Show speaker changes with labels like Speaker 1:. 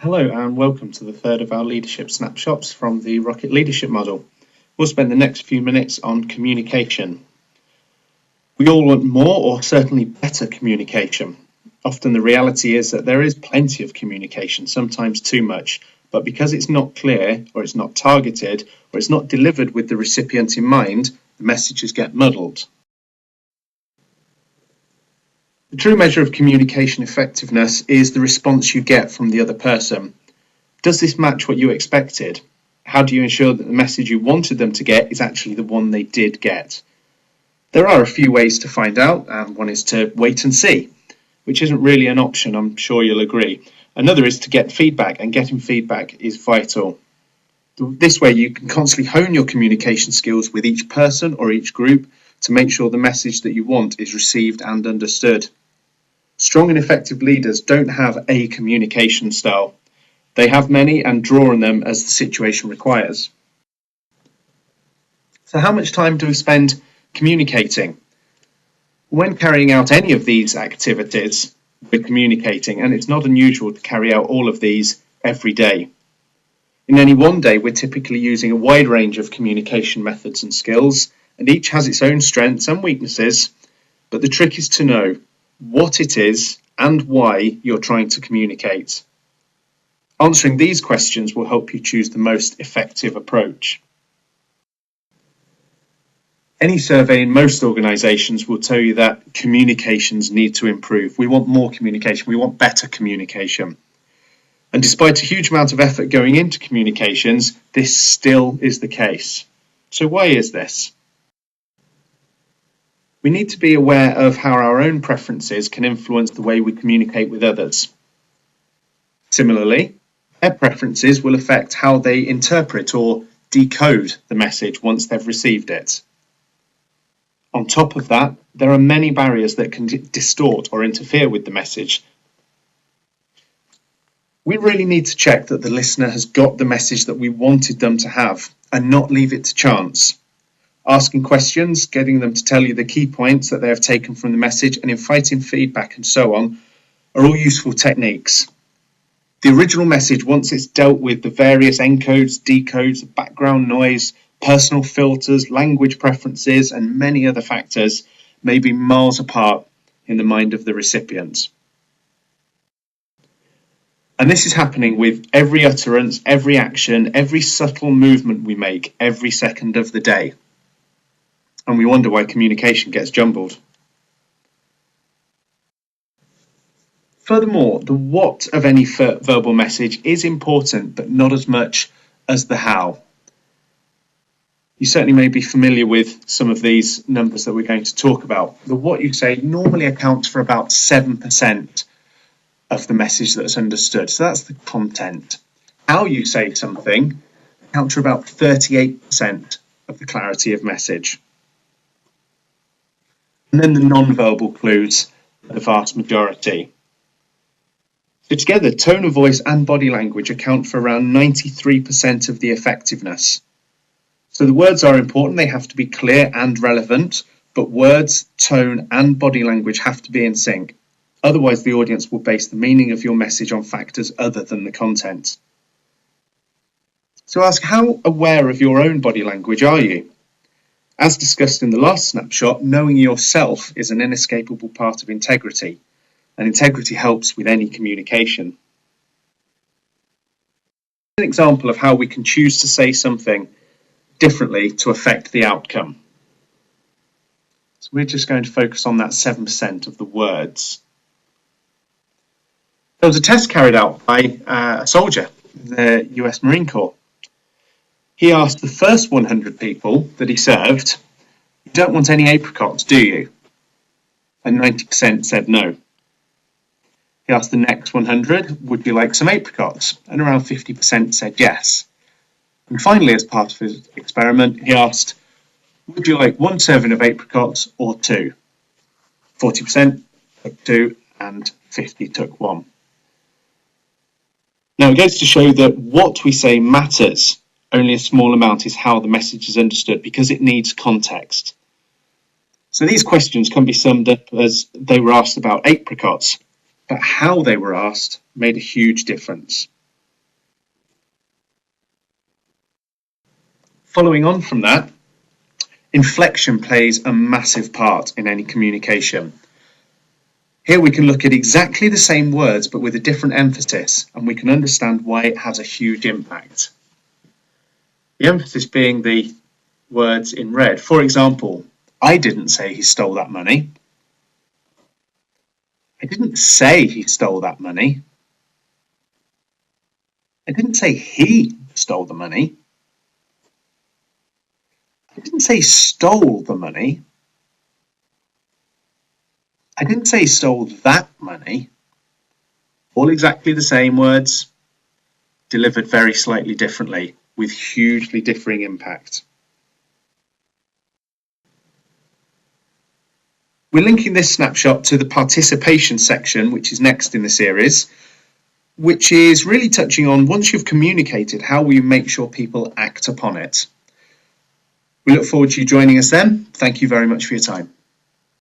Speaker 1: Hello and welcome to the third of our leadership snapshots from the Rocket Leadership Model. We'll spend the next few minutes on communication. We all want more or certainly better communication. Often the reality is that there is plenty of communication, sometimes too much, but because it's not clear or it's not targeted or it's not delivered with the recipient in mind, the messages get muddled. The true measure of communication effectiveness is the response you get from the other person. Does this match what you expected? How do you ensure that the message you wanted them to get is actually the one they did get? There are a few ways to find out, and one is to wait and see, which isn't really an option, I'm sure you'll agree. Another is to get feedback, and getting feedback is vital. This way you can constantly hone your communication skills with each person or each group to make sure the message that you want is received and understood. Strong and effective leaders don't have a communication style. They have many and draw on them as the situation requires. So how much time do we spend communicating? When carrying out any of these activities, we're communicating, and it's not unusual to carry out all of these every day. In any one day, we're typically using a wide range of communication methods and skills, and each has its own strengths and weaknesses, but the trick is to know what it is and why you're trying to communicate. Answering these questions will help you choose the most effective approach. Any survey in most organisations will tell you that communications need to improve. We want more communication, we want better communication. And despite a huge amount of effort going into communications, this still is the case. So why is this? We need to be aware of how our own preferences can influence the way we communicate with others. Similarly, their preferences will affect how they interpret or decode the message once they've received it. On top of that, there are many barriers that can distort or interfere with the message. We really need to check that the listener has got the message that we wanted them to have and not leave it to chance. Asking questions, getting them to tell you the key points that they have taken from the message, and inviting feedback and so on are all useful techniques. The original message, once it's dealt with the various encodes, decodes, background noise, personal filters, language preferences, and many other factors, may be miles apart in the mind of the recipient. And this is happening with every utterance, every action, every subtle movement we make every second of the day. And we wonder why communication gets jumbled. Furthermore, the what of any verbal message is important, but not as much as the how. You certainly may be familiar with some of these numbers that we're going to talk about. The what you say normally accounts for about 7% of the message that's understood. So that's the content. How you say something accounts for about 38% of the clarity of message. And then the non-verbal clues are the vast majority. So together, tone of voice and body language account for around 93% of the effectiveness. So the words are important, they have to be clear and relevant, but words, tone and body language have to be in sync. Otherwise, the audience will base the meaning of your message on factors other than the content. So ask, how aware of your own body language are you? As discussed in the last snapshot, knowing yourself is an inescapable part of integrity, and integrity helps with any communication. An example of how we can choose to say something differently to affect the outcome. So we're just going to focus on that 7% of the words. There was a test carried out by a soldier in the US Marine Corps. He asked the first 100 people that he served, "You don't want any apricots, do you?" And 90% said no. He asked the next 100, "Would you like some apricots?" And around 50% said yes. And finally, as part of his experiment, he asked, "Would you like one serving of apricots or two?" 40% took two and 50 took one. Now it goes to show that what we say matters. Only a small amount is how the message is understood because it needs context. So these questions can be summed up as they were asked about apricots, but how they were asked made a huge difference. Following on from that, inflection plays a massive part in any communication. Here we can look at exactly the same words but with a different emphasis, and we can understand why it has a huge impact. The emphasis being the words in red. For example, I didn't say he stole that money. I didn't say he stole that money. I didn't say he stole the money. I didn't say stole the money. I didn't say stole that money. All exactly the same words, delivered very slightly differently, with hugely differing impact. We're linking this snapshot to the participation section, which is next in the series, which is really touching on, once you've communicated, how will you make sure people act upon it? We look forward to you joining us then. Thank you very much for your time.